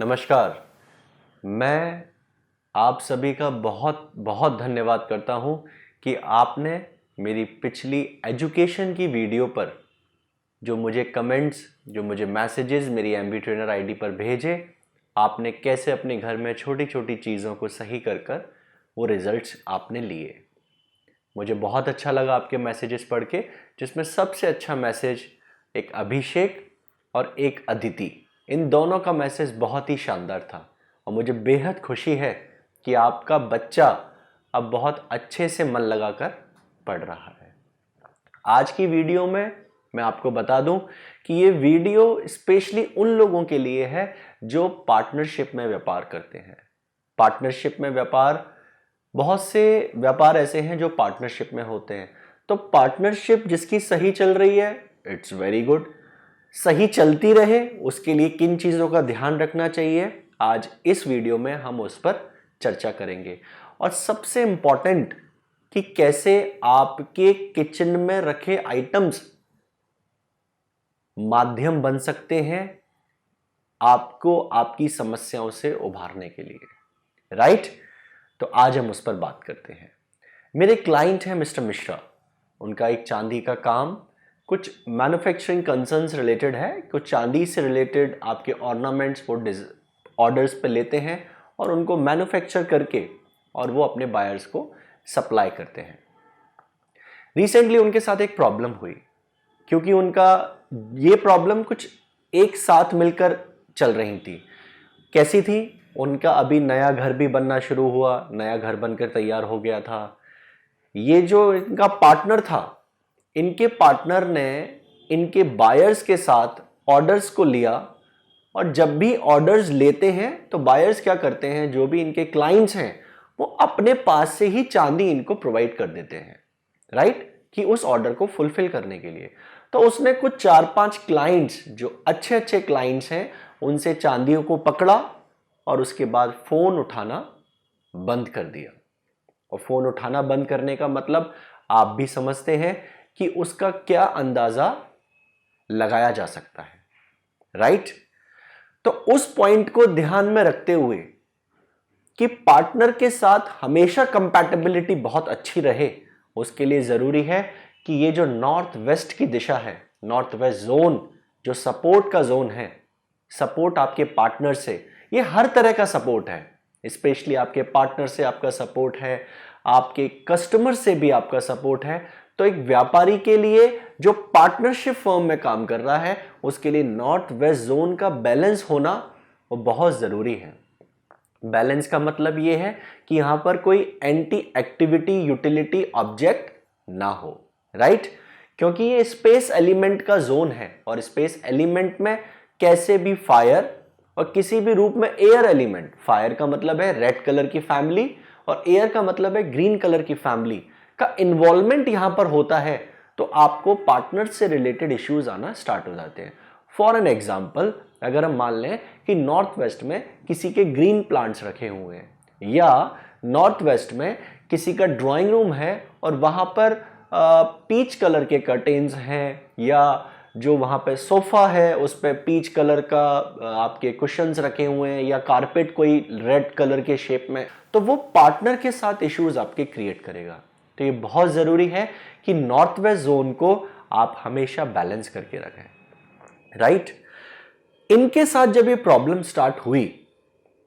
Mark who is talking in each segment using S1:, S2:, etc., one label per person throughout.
S1: नमस्कार। मैं आप सभी का बहुत बहुत धन्यवाद करता हूं कि आपने मेरी पिछली एजुकेशन की वीडियो पर जो मुझे कमेंट्स, जो मुझे मैसेजेस मेरी एमबी ट्रेनर आईडी पर भेजे, आपने कैसे अपने घर में छोटी छोटी चीज़ों को सही कर कर वो रिजल्ट्स आपने लिए। मुझे बहुत अच्छा लगा आपके मैसेजेस पढ़ के, जिसमें सबसे अच्छा मैसेज एक अभिषेक और एक अदिति, इन दोनों का मैसेज बहुत ही शानदार था और मुझे बेहद खुशी है कि आपका बच्चा अब बहुत अच्छे से मन लगाकर पढ़ रहा है। आज की वीडियो में मैं आपको बता दूं कि ये वीडियो स्पेशली उन लोगों के लिए है जो पार्टनरशिप में व्यापार करते हैं। पार्टनरशिप में व्यापार, बहुत से व्यापार ऐसे हैं जो पार्टनरशिप में होते हैं। तो पार्टनरशिप जिसकी सही चल रही है, इट्स वेरी गुड। सही चलती रहे उसके लिए किन चीज़ों का ध्यान रखना चाहिए, आज इस वीडियो में हम उस पर चर्चा करेंगे। और सबसे इंपॉर्टेंट कि कैसे आपके किचन में रखे आइटम्स माध्यम बन सकते हैं आपको आपकी समस्याओं से उभारने के लिए, राइट? तो आज हम उस पर बात करते हैं। मेरे क्लाइंट हैं मिस्टर मिश्रा। उनका एक चांदी का काम, कुछ मैन्युफैक्चरिंग कंसर्न्स रिलेटेड है, कुछ चांदी से रिलेटेड आपके ऑर्नामेंट्स वो ऑर्डर्स पे लेते हैं और उनको मैन्युफैक्चर करके और वो अपने बायर्स को सप्लाई करते हैं। रिसेंटली उनके साथ एक प्रॉब्लम हुई, क्योंकि उनका ये प्रॉब्लम कुछ एक साथ मिलकर चल रही थी। कैसी थी? उनका अभी नया घर भी बनना शुरू हुआ, नया घर बनकर तैयार हो गया था। ये जो इनका पार्टनर था, इनके पार्टनर ने इनके बायर्स के साथ ऑर्डर्स को लिया और जब भी ऑर्डर्स लेते हैं तो बायर्स क्या करते हैं, जो भी इनके क्लाइंट्स हैं वो अपने पास से ही चांदी इनको प्रोवाइड कर देते हैं, राइट? कि उस ऑर्डर को फुलफिल करने के लिए। तो उसने कुछ 4-5 क्लाइंट्स जो अच्छे अच्छे क्लाइंट्स हैं उनसे चांदियों को पकड़ा और उसके बाद फोन उठाना बंद कर दिया। और फोन उठाना बंद करने का मतलब आप भी समझते हैं कि उसका क्या अंदाजा लगाया जा सकता है, राइट? तो उस पॉइंट को ध्यान में रखते हुए कि पार्टनर के साथ हमेशा कंपैटिबिलिटी बहुत अच्छी रहे, उसके लिए जरूरी है कि ये जो नॉर्थ वेस्ट की दिशा है, नॉर्थ वेस्ट जोन, जो सपोर्ट का जोन है, सपोर्ट आपके पार्टनर से, ये हर तरह का सपोर्ट है। स्पेशली आपके पार्टनर से आपका सपोर्ट है, आपके कस्टमर से भी आपका सपोर्ट है। तो एक व्यापारी के लिए जो पार्टनरशिप फर्म में काम कर रहा है, उसके लिए नॉर्थ वेस्ट जोन का बैलेंस होना वो बहुत जरूरी है। बैलेंस का मतलब यह है कि यहां पर कोई एंटी एक्टिविटी यूटिलिटी ऑब्जेक्ट ना हो, राइट? क्योंकि ये स्पेस एलिमेंट का जोन है और स्पेस एलिमेंट में कैसे भी फायर और किसी भी रूप में एयर एलिमेंट, फायर का मतलब है रेड कलर की फैमिली और एयर का मतलब है ग्रीन कलर की फैमिली का इन्वॉल्वमेंट यहां पर होता है, तो आपको पार्टनर से रिलेटेड इश्यूज आना स्टार्ट हो जाते हैं। फॉर एन एग्जाम्पल, अगर हम मान लें कि नॉर्थ वेस्ट में किसी के ग्रीन प्लांट्स रखे हुए हैं, या नॉर्थ वेस्ट में किसी का ड्राइंग रूम है और वहां पर पीच कलर के कर्टेन्स हैं, या जो वहां पे सोफा है उस पे पीच कलर का आपके कुशन्स रखे हुए हैं, या कारपेट कोई रेड कलर के शेप में, तो वो पार्टनर के साथ इश्यूज आपके क्रिएट करेगा। तो ये बहुत जरूरी है कि नॉर्थ वेस्ट जोन को आप हमेशा बैलेंस करके रखें, राइट? इनके साथ जब ये प्रॉब्लम स्टार्ट हुई,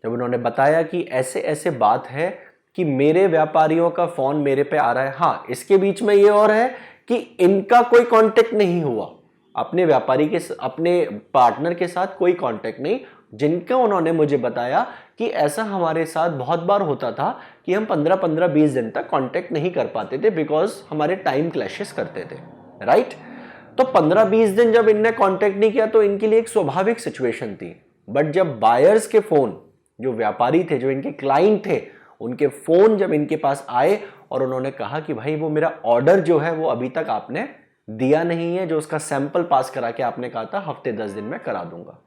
S1: जब उन्होंने बताया कि ऐसे ऐसे बात है कि मेरे व्यापारियों का फोन मेरे पे आ रहा है, हाँ इसके बीच में ये और है कि इनका कोई कांटेक्ट नहीं हुआ, अपने व्यापारी के, अपने पार्टनर के साथ कोई कांटेक्ट नहीं, जिनका उन्होंने मुझे बताया कि ऐसा हमारे साथ बहुत बार होता था कि हम 15-20 दिन तक कांटेक्ट नहीं कर पाते थे बिकॉज हमारे टाइम क्लैशेस करते थे, राइट? तो 15-20 दिन जब इनने कांटेक्ट नहीं किया तो इनके लिए एक स्वाभाविक सिचुएशन थी। बट जब बायर्स के फोन, जो व्यापारी थे, जो इनके क्लाइंट थे, उनके फोन जब इनके पास आए और उन्होंने कहा कि भाई वो मेरा ऑर्डर जो है वो अभी तक आपने दिया नहीं है, जो उसका सैंपल पास करा के आपने कहा था हफ्ते 10 दिन में करा दूंगा।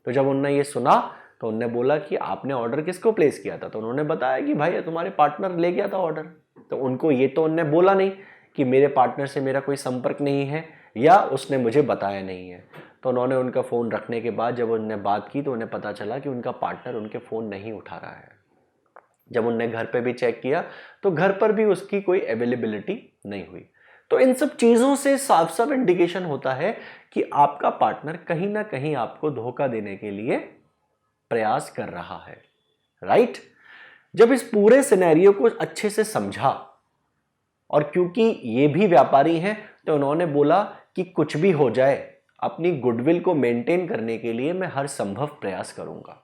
S1: तो जब उन्होंने ये सुना तो उन्होंने बोला कि आपने ऑर्डर किसको प्लेस किया था? तो उन्होंने बताया कि भाई तुम्हारे पार्टनर ले गया था ऑर्डर। तो उनको ये तो उन्होंने बोला नहीं कि मेरे पार्टनर से मेरा कोई संपर्क नहीं है, या उसने मुझे बताया नहीं है। तो उन्होंने उनका फ़ोन रखने के बाद जब उन्होंने बात की तो उन्हें पता चला कि उनका पार्टनर उनके फ़ोन नहीं उठा रहा है। जब उनने घर पे भी चेक किया तो घर पर भी उसकी कोई अवेलेबिलिटी नहीं हुई। तो इन सब चीज़ों से साफ साफ इंडिकेशन होता है कि आपका पार्टनर कहीं ना कहीं आपको धोखा देने के लिए प्रयास कर रहा है, राइट। जब इस पूरे सिनेरियो को अच्छे से समझा, और क्योंकि ये भी व्यापारी हैं तो उन्होंने बोला कि कुछ भी हो जाए अपनी गुडविल को मेंटेन करने के लिए मैं हर संभव प्रयास करूंगा।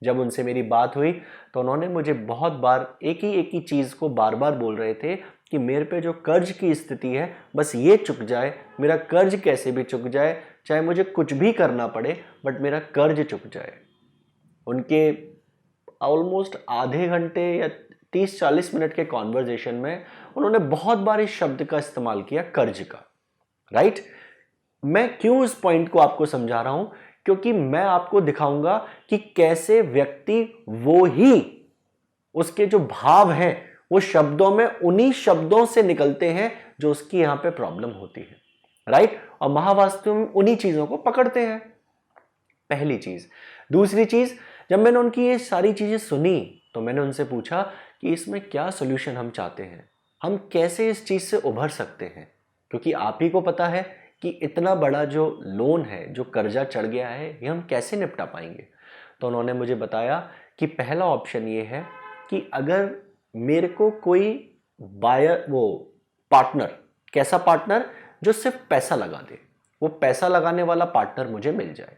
S1: जब उनसे मेरी बात हुई तो उन्होंने मुझे बहुत बार एक ही चीज़ को बार बार बोल रहे थे कि मेरे पे जो कर्ज की स्थिति है बस ये चुक जाए, मेरा कर्ज कैसे भी चुक जाए, चाहे मुझे कुछ भी करना पड़े बट मेरा कर्ज चुक जाए। उनके ऑलमोस्ट आधे घंटे या 30-40 मिनट के कॉन्वर्जेशन में उन्होंने बहुत बार इस शब्द का इस्तेमाल किया, कर्ज का, राइट। मैं क्यों इस पॉइंट को आपको समझा रहा हूं, क्योंकि मैं आपको दिखाऊंगा कि कैसे व्यक्ति वो ही उसके जो भाव हैं वो शब्दों में उन्हीं शब्दों से निकलते हैं जो उसकी यहां पे प्रॉब्लम होती है, राइट। और महावास्तव में उन्हीं चीजों को पकड़ते हैं, पहली चीज। दूसरी चीज, जब मैंने उनकी ये सारी चीजें सुनी तो मैंने उनसे पूछा कि इसमें क्या सोल्यूशन हम चाहते हैं, हम कैसे इस चीज से उभर सकते हैं, क्योंकि आप ही को पता है कि इतना बड़ा जो लोन है, जो कर्जा चढ़ गया है, ये हम कैसे निपटा पाएंगे। तो उन्होंने मुझे बताया कि पहला ऑप्शन ये है कि अगर मेरे को कोई बायर, वो पार्टनर, कैसा पार्टनर, जो सिर्फ पैसा लगा दे, वो पैसा लगाने वाला पार्टनर मुझे मिल जाए,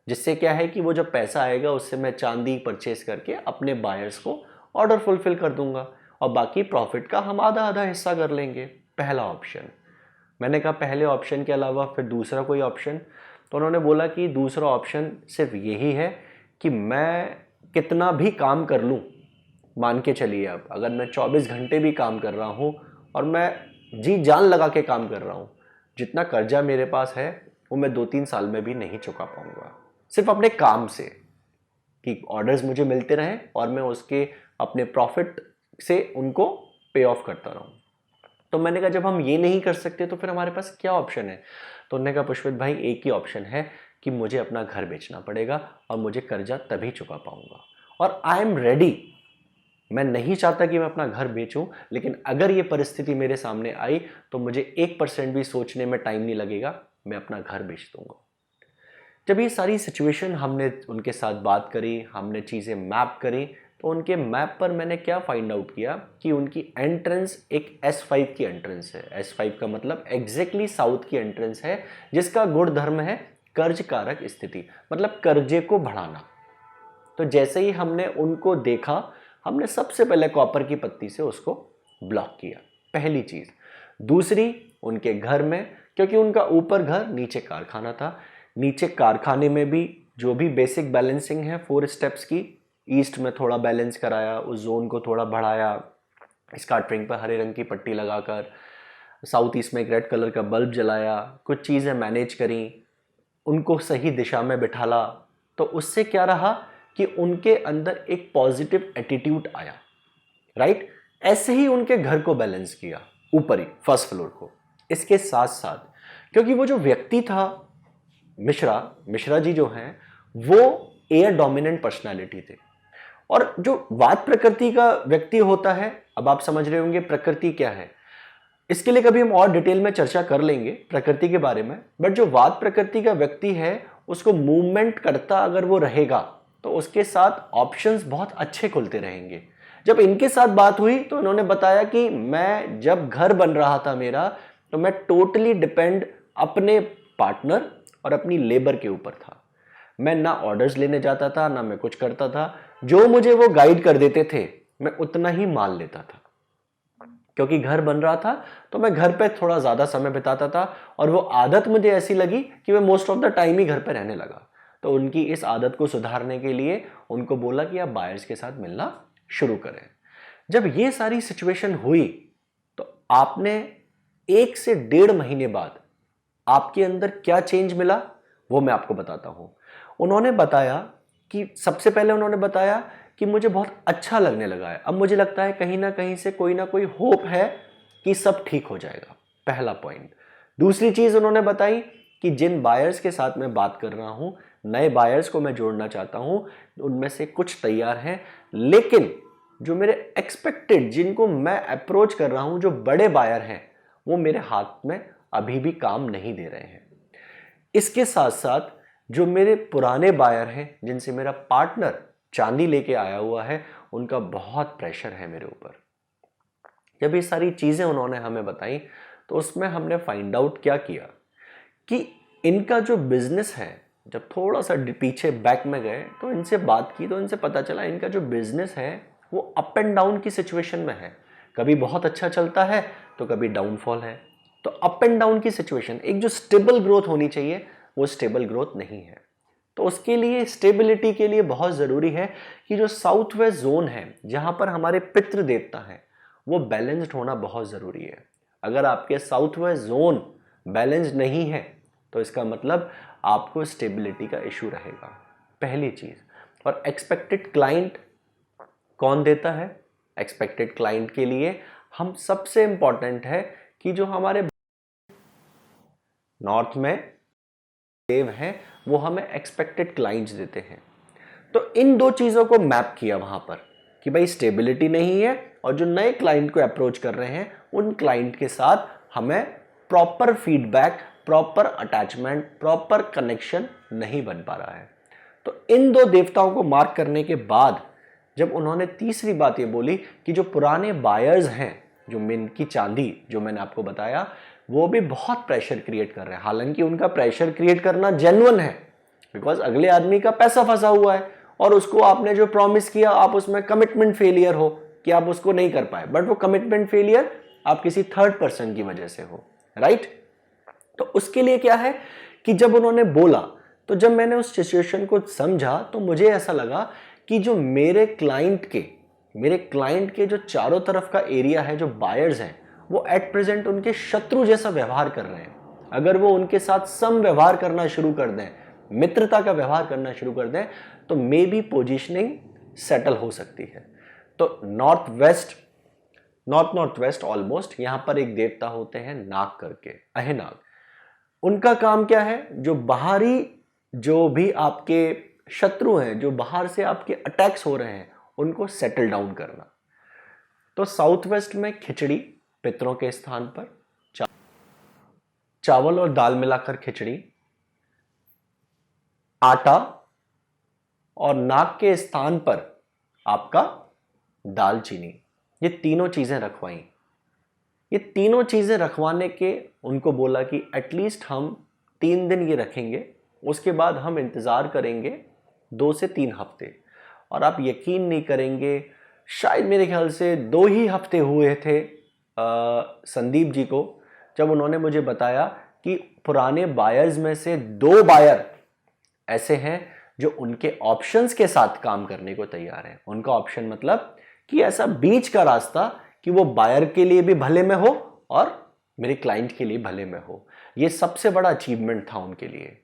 S1: जिससे क्या है कि वो जब पैसा आएगा उससे मैं चांदी परचेस करके अपने बायर्स को ऑर्डर फुलफिल कर दूंगा और बाकी प्रॉफिट का हम आधा आधा हिस्सा कर लेंगे। पहला ऑप्शन। मैंने कहा पहले ऑप्शन के अलावा फिर दूसरा कोई ऑप्शन? तो उन्होंने बोला कि दूसरा ऑप्शन सिर्फ यही है कि मैं कितना भी काम कर लूँ, मान के चलिए अब अगर मैं 24 घंटे भी काम कर रहा हूँ और मैं जी जान लगा के काम कर रहा हूँ, जितना कर्जा मेरे पास है वो मैं 2-3 साल में भी नहीं चुका पाऊंगा, सिर्फ अपने काम से, कि ऑर्डर्स मुझे मिलते रहें और मैं उसके अपने प्रॉफिट से उनको पे ऑफ करता रहूं। तो मैंने कहा जब हम ये नहीं कर सकते तो फिर हमारे पास क्या ऑप्शन है? तो उन्होंने कहा पुष्पित भाई एक ही ऑप्शन है कि मुझे अपना घर बेचना पड़ेगा और मुझे कर्जा तभी चुका पाऊंगा, और आई एम रेडी। मैं नहीं चाहता कि मैं अपना घर बेचूं, लेकिन अगर ये परिस्थिति मेरे सामने आई तो मुझे 1% भी सोचने में टाइम नहीं लगेगा, मैं अपना घर बेच दूंगा। जब ये सारी सिचुएशन हमने उनके साथ बात करी, हमने चीज़ें मैप करी, तो उनके मैप पर मैंने क्या फाइंड आउट किया कि उनकी एंट्रेंस एक S5 की एंट्रेंस है। S5 का मतलब एग्जैक्टली साउथ की एंट्रेंस है, जिसका गुण धर्म है कर्ज कारक स्थिति, मतलब कर्जे को बढ़ाना। तो जैसे ही हमने उनको देखा, हमने सबसे पहले कॉपर की पत्ती से उसको ब्लॉक किया, पहली चीज। दूसरी, उनके घर में, क्योंकि उनका ऊपर घर नीचे कारखाना था, नीचे कारखाने में भी जो भी बेसिक बैलेंसिंग है 4 स्टेप्स की, ईस्ट में थोड़ा बैलेंस कराया, उस जोन को थोड़ा बढ़ाया, स्कार्ट रिंग पर हरे रंग की पट्टी लगाकर, साउथ ईस्ट में एक रेड कलर का बल्ब जलाया, कुछ चीज़ें मैनेज करी, उनको सही दिशा में बिठाला। तो उससे क्या रहा कि उनके अंदर एक पॉजिटिव एटीट्यूड आया, राइट। ऐसे ही उनके घर को बैलेंस किया, ऊपर ही फर्स्ट फ्लोर को। इसके साथ साथ क्योंकि वो जो व्यक्ति था मिश्रा जी जो हैं, वो एयर डोमिनेंट पर्सनालिटी थे, और जो वात प्रकृति का व्यक्ति होता है, अब आप समझ रहे होंगे प्रकृति क्या है, इसके लिए कभी हम और डिटेल में चर्चा कर लेंगे प्रकृति के बारे में। बट जो वात प्रकृति का व्यक्ति है, उसको मूवमेंट करता अगर वो रहेगा तो उसके साथ ऑप्शंस बहुत अच्छे खुलते रहेंगे। जब इनके साथ बात हुई तो इन्होंने बताया कि मैं जब घर बन रहा था मेरा, तो मैं टोटली डिपेंड अपने पार्टनर और अपनी लेबर के ऊपर था। मैं ना ऑर्डर्स लेने जाता था, ना मैं कुछ करता था, जो मुझे वो गाइड कर देते थे मैं उतना ही मान लेता था। क्योंकि घर बन रहा था तो मैं घर पे थोड़ा ज्यादा समय बिताता था, और वो आदत मुझे ऐसी लगी कि मैं मोस्ट ऑफ द टाइम ही घर पे रहने लगा। तो उनकी इस आदत को सुधारने के लिए उनको बोला कि आप बायर्स के साथ मिलना शुरू करें। जब ये सारी सिचुएशन हुई तो आपने 1 से 1.5 महीने बाद आपके अंदर क्या चेंज मिला वो मैं आपको बताता हूं। उन्होंने बताया कि सबसे पहले उन्होंने बताया कि मुझे बहुत अच्छा लगने लगा है, अब मुझे लगता है कहीं ना कहीं से कोई ना कोई होप है कि सब ठीक हो जाएगा, पहला पॉइंट। दूसरी चीज उन्होंने बताई कि जिन बायर्स के साथ मैं बात कर रहा हूं, नए बायर्स को मैं जोड़ना चाहता हूं, उनमें से कुछ तैयार हैं, लेकिन जो मेरे एक्सपेक्टेड, जिनको मैं अप्रोच कर रहा हूं, जो बड़े बायर हैं, वो मेरे हाथ में अभी भी काम नहीं दे रहे हैं। इसके साथ साथ जो मेरे पुराने बायर हैं, जिनसे मेरा पार्टनर चांदी लेके आया हुआ है, उनका बहुत प्रेशर है मेरे ऊपर। जब ये सारी चीजें उन्होंने हमें बताई तो उसमें हमने फाइंड आउट क्या किया कि इनका जो बिजनेस है, जब थोड़ा सा पीछे बैक में गए तो इनसे बात की तो इनसे पता चला इनका जो बिजनेस है वो अप एंड डाउन की सिचुएशन में है। कभी बहुत अच्छा चलता है तो कभी डाउनफॉल है। तो अप एंड डाउन की सिचुएशन, एक जो स्टेबल ग्रोथ होनी चाहिए वो स्टेबल ग्रोथ नहीं है। तो उसके लिए, स्टेबिलिटी के लिए बहुत ज़रूरी है कि जो साउथ वेस्ट जोन है, जहाँ पर हमारे पितृ देवता हैं, वो बैलेंस्ड होना बहुत ज़रूरी है। अगर आपके साउथ वेस्ट जोन बैलेंस नहीं है तो इसका मतलब आपको स्टेबिलिटी का इशू रहेगा, पहली चीज़। और एक्सपेक्टेड क्लाइंट कौन देता है? एक्सपेक्टेड क्लाइंट के लिए हम सबसे इंपॉर्टेंट है कि जो हमारे नॉर्थ में देव हैं वो हमें एक्सपेक्टेड क्लाइंट्स देते हैं। तो इन दो चीज़ों को मैप किया वहाँ पर कि भाई स्टेबिलिटी नहीं है और जो नए क्लाइंट को अप्रोच कर रहे हैं उन क्लाइंट के साथ हमें proper feedback, proper attachment, proper connection नहीं बन पा रहा है। तो इन दो देवताओं को मार्क करने के बाद जब उन्होंने तीसरी बात ये बोली कि जो पुराने बायर्स हैं, जो मिन की चांदी जो मैंने आपको बताया, वो भी बहुत प्रेशर क्रिएट कर रहे हैं। हालांकि उनका प्रेशर क्रिएट करना जेन्युइन है, बिकॉज अगले आदमी का पैसा फंसा हुआ है और उसको आपने जो प्रॉमिस किया आप उसमें कमिटमेंट फेलियर हो कि आप उसको नहीं कर पाए, बट वो कमिटमेंट फेलियर आप किसी थर्ड पर्सन की वजह से हो, राइट। तो उसके लिए क्या है कि जब उन्होंने बोला तो जब मैंने उस सिचुएशन को समझा तो मुझे ऐसा लगा कि जो मेरे क्लाइंट के जो चारों तरफ का एरिया है, जो बायर्स हैं, वो एट प्रेजेंट उनके शत्रु जैसा व्यवहार कर रहे हैं। अगर वो उनके साथ सम व्यवहार करना शुरू कर दें, मित्रता का व्यवहार करना शुरू कर दें, तो मे बी पोजीशनिंग सेटल हो सकती है। तो नॉर्थ वेस्ट ऑलमोस्ट यहां पर एक देवता होते हैं नाग करके, अहेनाग। उनका काम क्या है? जो बाहरी, जो भी आपके शत्रु हैं, जो बाहर से आपके अटैक्स हो रहे हैं, उनको सेटल डाउन करना। तो साउथ वेस्ट में खिचड़ी पितरों के स्थान पर, चावल और दाल मिलाकर खिचड़ी, आटा, और नाक के स्थान पर आपका दालचीनी, ये तीनों चीजें रखवाई। ये तीनों चीजें रखवाने के उनको बोला कि एटलीस्ट हम 3 दिन ये रखेंगे, उसके बाद हम इंतजार करेंगे 2 से 3 हफ्ते। और आप यकीन नहीं करेंगे, शायद मेरे ख्याल से 2 ही हफ्ते हुए थे संदीप जी को, जब उन्होंने मुझे बताया कि पुराने बायर्स में से 2 बायर ऐसे हैं जो उनके ऑप्शंस के साथ काम करने को तैयार हैं। उनका ऑप्शन मतलब कि ऐसा बीच का रास्ता कि वो बायर के लिए भी भले में हो और मेरे क्लाइंट के लिए भले में हो। ये सबसे बड़ा अचीवमेंट था उनके लिए।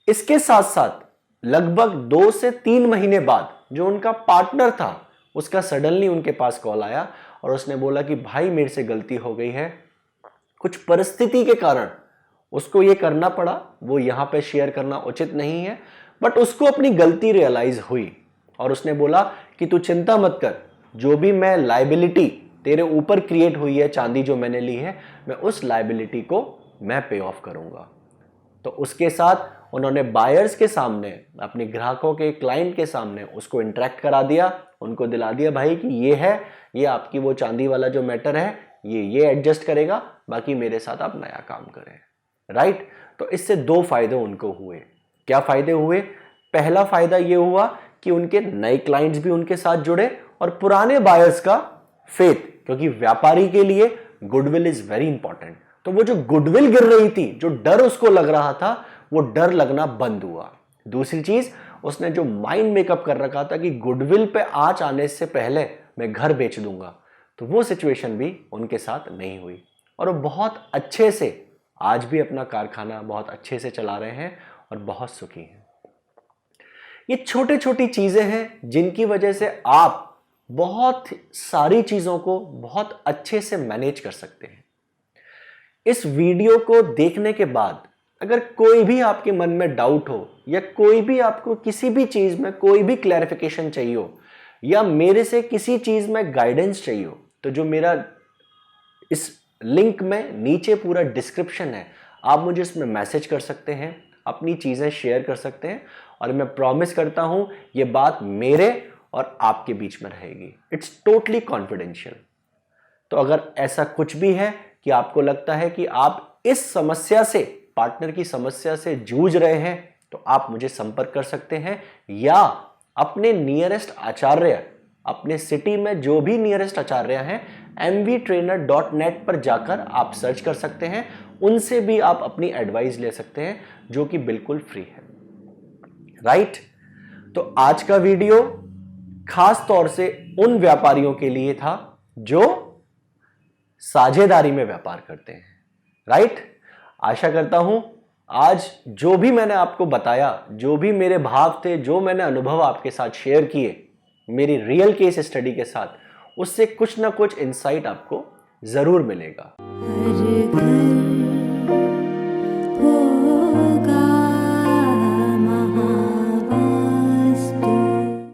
S1: इसके साथ साथ लगभग 2 से 3 महीने बाद जो उनका पार्टनर था, उसका सडनली उनके पास कॉल आया और उसने बोला कि भाई मेरे से गलती हो गई है, कुछ परिस्थिति के कारण उसको ये करना पड़ा, वो यहां पे शेयर करना उचित नहीं है, बट उसको अपनी गलती रियलाइज हुई और उसने बोला कि तू चिंता मत कर, जो भी मैं लायबिलिटी तेरे ऊपर क्रिएट हुई है, चांदी जो मैंने ली है, मैं उस लायबिलिटी को मैं पे ऑफ करूंगा। तो उसके साथ उन्होंने बायर्स के सामने, अपने ग्राहकों के, क्लाइंट के सामने उसको इंटरेक्ट करा दिया, उनको दिला दिया भाई कि ये है, ये आपकी वो चांदी वाला जो मैटर है, ये एडजस्ट करेगा, बाकी मेरे साथ आप नया काम करें, राइट। तो इससे 2 फायदे उनको हुए। क्या फायदे हुए? पहला फायदा ये हुआ कि उनके नए क्लाइंट्स भी उनके साथ जुड़े और पुराने बायर्स का फेथ, क्योंकि व्यापारी के लिए गुडविल इज वेरी इंपॉर्टेंट। तो वो जो गुडविल गिर रही थी, जो डर उसको लग रहा था, वो डर लगना बंद हुआ। दूसरी चीज, उसने जो माइंड मेकअप कर रखा था कि गुडविल पे आंच आने से पहले मैं घर बेच दूंगा, तो वो सिचुएशन भी उनके साथ नहीं हुई और वो बहुत अच्छे से आज भी अपना कारखाना बहुत अच्छे से चला रहे हैं और बहुत सुखी हैं। ये छोटी छोटी चीजें हैं जिनकी वजह से आप बहुत सारी चीजों को बहुत अच्छे से मैनेज कर सकते हैं। इस वीडियो को देखने के बाद अगर कोई भी आपके मन में डाउट हो या कोई भी आपको किसी भी चीज में कोई भी क्लैरिफिकेशन चाहिए हो या मेरे से किसी चीज में गाइडेंस चाहिए हो, तो जो मेरा इस लिंक में नीचे पूरा डिस्क्रिप्शन है, आप मुझे इसमें मैसेज कर सकते हैं, अपनी चीजें शेयर कर सकते हैं और मैं प्रॉमिस करता हूं ये बात मेरे और आपके बीच में रहेगी। It's totally confidential. तो अगर ऐसा कुछ भी है कि आपको लगता है कि आप इस समस्या से, पार्टनर की समस्या से जूझ रहे हैं, तो आप मुझे संपर्क कर सकते हैं या अपने नियरेस्ट आचार्य, अपने सिटी में जो भी नियरेस्ट आचार्य हैं, mvtrainer.net पर जाकर आप सर्च कर सकते हैं, उनसे भी आप अपनी एडवाइस ले सकते हैं जो कि बिल्कुल फ्री है। राइट? तो आज का वीडियो खास तौर से उन व्यापारियों के लिए था जो साझेदारी में व्यापार करते हैं। राइट? आशा करता हूं आज जो भी मैंने आपको बताया, जो भी मेरे भाव थे, जो मैंने अनुभव आपके साथ शेयर किए मेरी रियल केस स्टडी के साथ, उससे कुछ ना कुछ इंसाइट आपको जरूर मिलेगा।